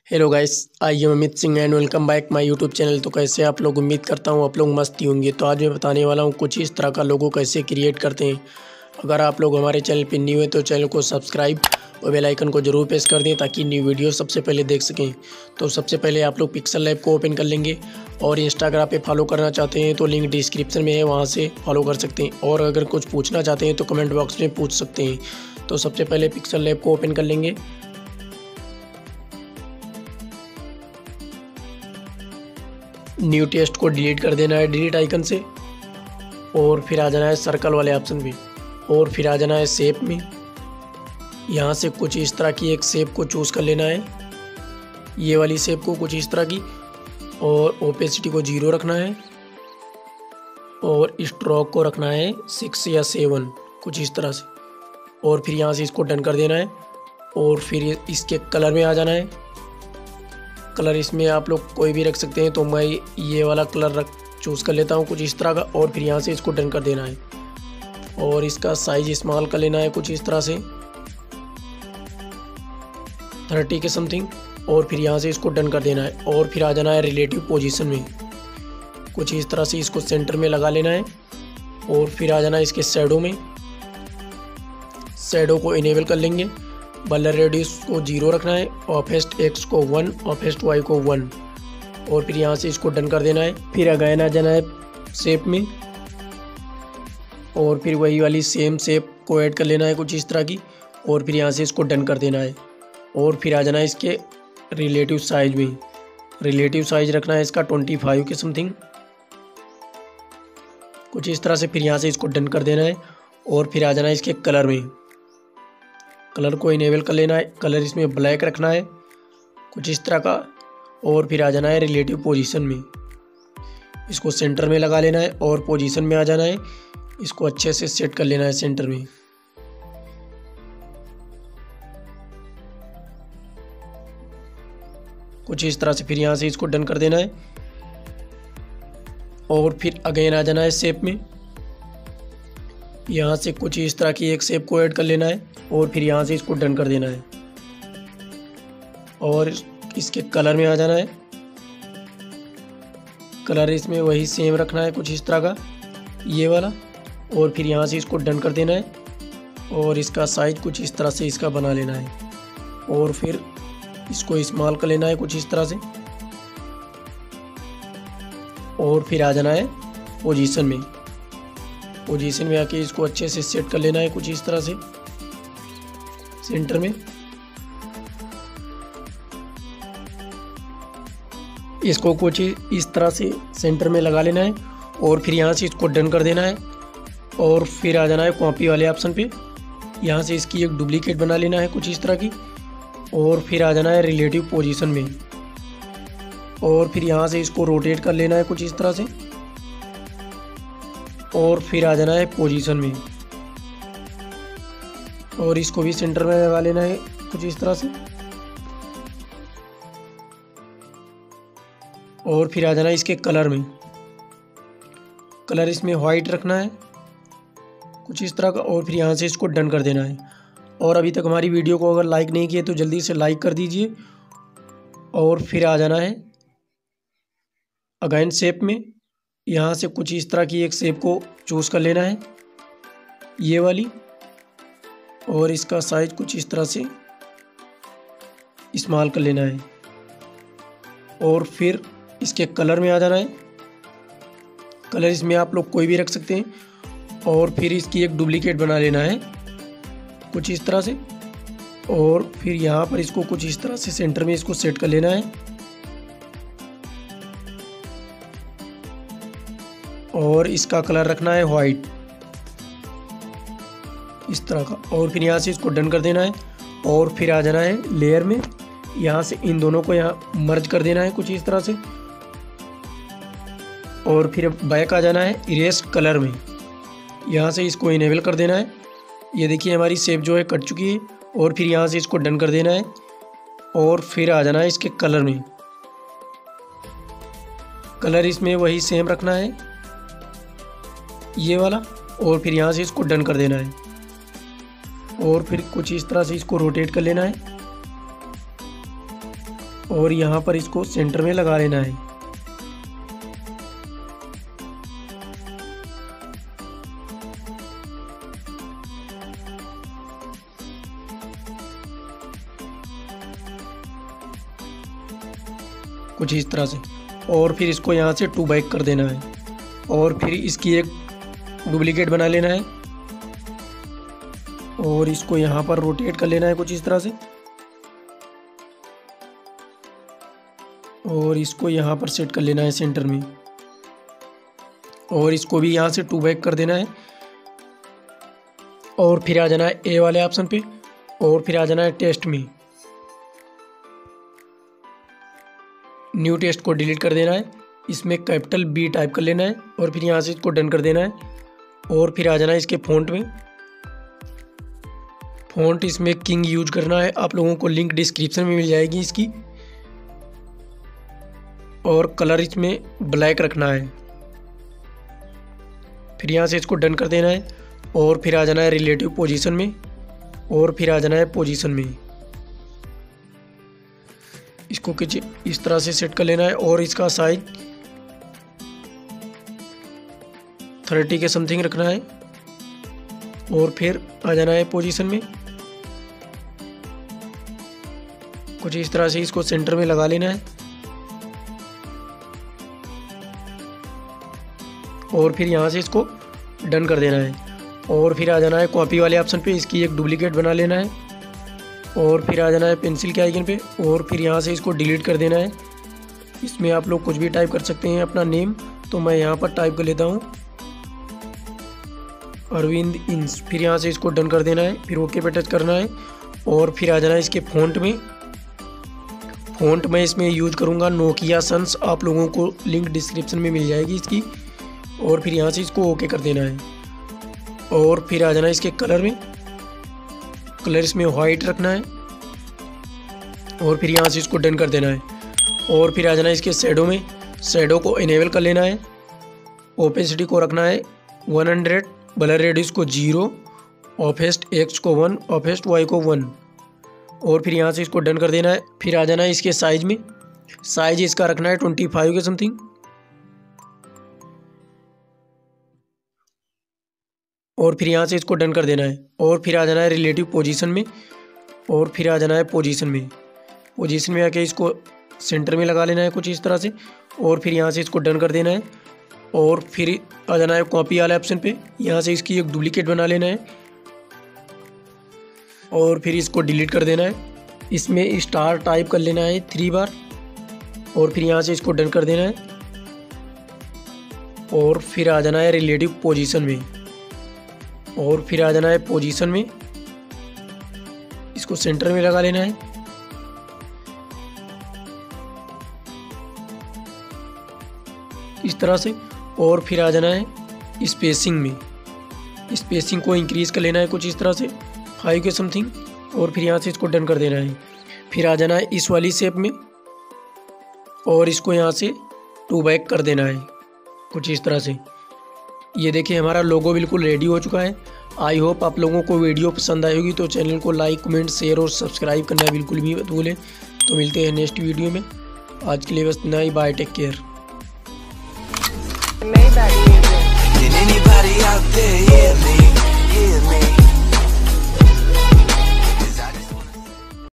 Hello guys, I am Amit Singh and welcome back my YouTube channel. तो कैसे आप लोग, उम्मीद करता हूँ आप लोग मस्त ही होंगे। तो आज मैं बताने वाला हूँ कुछ इस तरह का लोगो कैसे क्रिएट करते हैं। अगर आप लोग हमारे चैनल पर न्यू है तो चैनल को सब्सक्राइब और बेल आइकन को जरूर प्रेस कर दें ताकि न्यू वीडियो सबसे पहले देख सकें। तो सबसे पहले आप लोग पिक्सल लैब को ओपन कर लेंगे और इंस्टाग्राम पे फॉलो करना चाहते हैं तो लिंक डिस्क्रिप्शन में है, वहाँ से फॉलो कर सकते हैं। और अगर कुछ पूछना चाहते हैं तो कमेंट बॉक्स में पूछ सकते हैं। तो सबसे पहले पिक्सल लैब को ओपन कर लेंगे। न्यू टेक्स्ट को डिलीट कर देना है डिलीट आइकन से, और फिर आ जाना है सर्कल वाले ऑप्शन पे, और फिर आ जाना है शेप में। यहाँ से कुछ इस तरह की एक शेप को चूज़ कर लेना है, ये वाली शेप को कुछ इस तरह की, और ओपेसिटी को 0 रखना है और स्ट्रोक को रखना है 6 या 7 कुछ इस तरह से। और फिर यहाँ से इसको डन कर देना है और फिर इसके कलर में आ जाना है। कलर इसमें आप लोग कोई भी रख सकते हैं, तो मैं ये वाला कलर चूज़ कर लेता हूँ कुछ इस तरह का, और फिर यहाँ से इसको डन कर देना है। और इसका साइज स्मॉल कर लेना है कुछ इस तरह से 30 के समथिंग, और फिर यहाँ से इसको डन कर देना है। और फिर आ जाना है रिलेटिव पोजीशन में, कुछ इस तरह से इसको सेंटर में लगा लेना है। और फिर आ जाना है इसके शैडो में, शैडो को इनेबल कर लेंगे। बलर रेडियस को 0 रखना है, ऑफेस्ट एक्स को 1, ऑफेस्ट वाई को 1, और फिर यहाँ से इसको डन कर देना है। फिर अगेन आ जाना है शेप में, और फिर वही वाली सेम शेप को ऐड कर लेना है कुछ इस तरह की, और फिर यहाँ से इसको डन कर देना है। और फिर आ जाना है इसके रिलेटिव साइज में, रिलेटिव साइज रखना है इसका 25 के समथिंग कुछ इस तरह से। फिर यहाँ से इसको डन कर देना है। और फिर आ जाना है इसके कलर में, कलर को इनेबल कर लेना है। कलर इसमें ब्लैक रखना है कुछ इस तरह का। और फिर आ जाना है रिलेटिव पोजीशन में, इसको सेंटर में लगा लेना है और पोजीशन में आ जाना है। इसको अच्छे से सेट कर लेना है सेंटर में। कुछ इस तरह से फिर यहाँ से इसको डन कर देना है। और फिर अगेन आ जाना है शेप में, यहाँ से कुछ इस तरह की एक शेप को ऐड कर लेना है, और फिर यहाँ से इसको डन कर देना है। और इसके कलर में आ जाना है, कलर इसमें वही सेम रखना है कुछ इस तरह का, ये वाला। और फिर यहाँ से इसको डन कर देना है, और इसका साइज कुछ इस तरह से इसका बना लेना है। और फिर इसको स्मॉल कर लेना है कुछ इस तरह से। और फिर आ जाना है पोजीशन में, पोजीशन में आके इसको अच्छे से सेट कर लेना है कुछ इस तरह से सेंटर में। इसको कुछ इस तरह से सेंटर में लगा लेना है, और फिर यहाँ से इसको डन कर देना है। और फिर आ जाना है कॉपी वाले ऑप्शन पे, यहाँ से इसकी एक डुप्लीकेट बना लेना है कुछ इस तरह की। और फिर आ जाना है रिलेटिव पोजीशन में, और फिर यहाँ से इसको रोटेट कर लेना है कुछ इस तरह से। और फिर आ जाना है पोजीशन में, और इसको भी सेंटर में लगा लेना है कुछ इस तरह से। और फिर आ जाना है इसके कलर में, कलर इसमें वाइट रखना है कुछ इस तरह का। और फिर यहाँ से इसको डन कर देना है। और अभी तक हमारी वीडियो को अगर लाइक नहीं किए तो जल्दी से लाइक कर दीजिए। और फिर आ जाना है अगेन शेप में, यहाँ से कुछ इस तरह की एक शेप को चूज़ कर लेना है, ये वाली। और इसका साइज कुछ इस तरह से स्मॉल कर लेना है। और फिर इसके कलर में आ जाना है, कलर इसमें आप लोग कोई भी रख सकते हैं। और फिर इसकी एक डुप्लीकेट बना लेना है कुछ इस तरह से। और फिर यहाँ पर इसको कुछ इस तरह से सेंटर में इसको सेट कर लेना है। और इसका कलर रखना है वाइट इस तरह का। और फिर यहाँ से इसको डन कर देना है। और फिर आ जाना है लेयर में, यहाँ से इन दोनों को यहाँ मर्ज कर देना है कुछ इस तरह से। और फिर बैक आ जाना है इरेज कलर में, यहाँ से इसको इनेबल कर देना है। ये देखिए हमारी शेप जो है कट चुकी है। और फिर यहाँ से इसको डन कर देना है। और फिर आ जाना है इसके कलर में, कलर इसमें वही सेम रखना है, ये वाला। और फिर यहाँ से इसको डन कर देना है। और फिर कुछ इस तरह से इसको रोटेट कर लेना है और यहाँ पर इसको सेंटर में लगा लेना है। कुछ इस तरह से। और फिर इसको यहाँ से 2 बैक कर देना है और फिर इसकी एक डुप्लीकेट बना लेना है और इसको यहाँ पर रोटेट कर लेना है कुछ इस तरह से और इसको यहाँ पर सेट कर लेना है सेंटर में और इसको भी यहाँ से 2 बैक कर देना है और फिर आ जाना है ए वाले ऑप्शन पे और फिर आ जाना है टेस्ट में। न्यू टेस्ट को डिलीट कर देना है, इसमें कैपिटल B टाइप कर लेना है और फिर यहाँ से इसको डन कर देना है और फिर आ जाना है इसके फ़ॉन्ट में। फ़ॉन्ट इसमें किंग यूज करना है, आप लोगों को लिंक डिस्क्रिप्शन में मिल जाएगी इसकी। और कलर इसमें ब्लैक रखना है। फिर यहाँ से इसको डन कर देना है और फिर आ जाना है रिलेटिव पोजीशन में और फिर आ जाना है पोजीशन में। इसको कुछ इस तरह से सेट कर लेना है और इसका साइज 30 के समथिंग रखना है और फिर आ जाना है पोजीशन में। कुछ इस तरह से इसको सेंटर में लगा लेना है और फिर यहाँ से इसको डन कर देना है और फिर आ जाना है कॉपी वाले ऑप्शन पे, इसकी एक डुप्लीकेट बना लेना है और फिर आ जाना है पेंसिल के आइकन पे और फिर यहाँ से इसको डिलीट कर देना है। इसमें आप लोग कुछ भी टाइप कर सकते हैं अपना नेम, तो मैं यहाँ पर टाइप कर लेता हूँ अरविंद इंस। फिर यहाँ से इसको डन कर देना है, फिर ओके पे टच करना है और फिर आ जाना है इसके फ़ॉन्ट में। फ़ॉन्ट मैं इसमें यूज करूँगा नोकिया सन्स, आप लोगों को लिंक डिस्क्रिप्शन में मिल जाएगी इसकी। और फिर यहाँ से इसको ओके कर देना है और फिर आ जाना है इसके कलर में। कलर इसमें वाइट रखना है और फिर यहाँ से इसको डन कर देना है और फिर आ जाना है इसके शैडो में। शैडो को इनेबल कर लेना है, ओपेसिटी को रखना है 100, ब्लर रेडियस को 0, ऑफेस्ट एक्स को 1, ऑफेस्ट वाई को 1 और फिर यहाँ से इसको डन कर देना है। फिर आ जाना है इसके साइज में, साइज इसका रखना है 25 के समथिंग और फिर यहाँ से इसको डन कर देना है और फिर आ जाना है रिलेटिव पोजीशन में और फिर आ जाना है पोजीशन में। पोजीशन में आके इसको सेंटर में लगा लेना है कुछ इस तरह से और फिर यहाँ से इसको डन कर देना है और फिर आ जाना है कॉपी वाले ऑप्शन पे, यहाँ से इसकी एक डुप्लीकेट बना लेना है और फिर इसको डिलीट कर देना है। इसमें स्टार टाइप कर लेना है 3 बार और फिर यहाँ से इसको डन कर देना है और फिर आ जाना है रिलेटिव पोजीशन में और फिर आ जाना है पोजीशन में, इसको सेंटर में लगा लेना है इस तरह से और फिर आ जाना है स्पेसिंग में। स्पेसिंग को इंक्रीज कर लेना है कुछ इस तरह से 5 के समथिंग और फिर यहाँ से इसको डन कर देना है। फिर आ जाना है इस वाली शेप में और इसको यहाँ से 2 बैक कर देना है कुछ इस तरह से। ये देखिए हमारा लोगो बिल्कुल रेडी हो चुका है। आई होप आप लोगों को वीडियो पसंद आई होगी, तो चैनल को लाइक, कमेंट, शेयर और सब्सक्राइब करना बिल्कुल भी मत भूलें। तो मिलते हैं नेक्स्ट वीडियो में, आज के लिए बस इतना ही। Bye, take care. Can anybody out there hear me?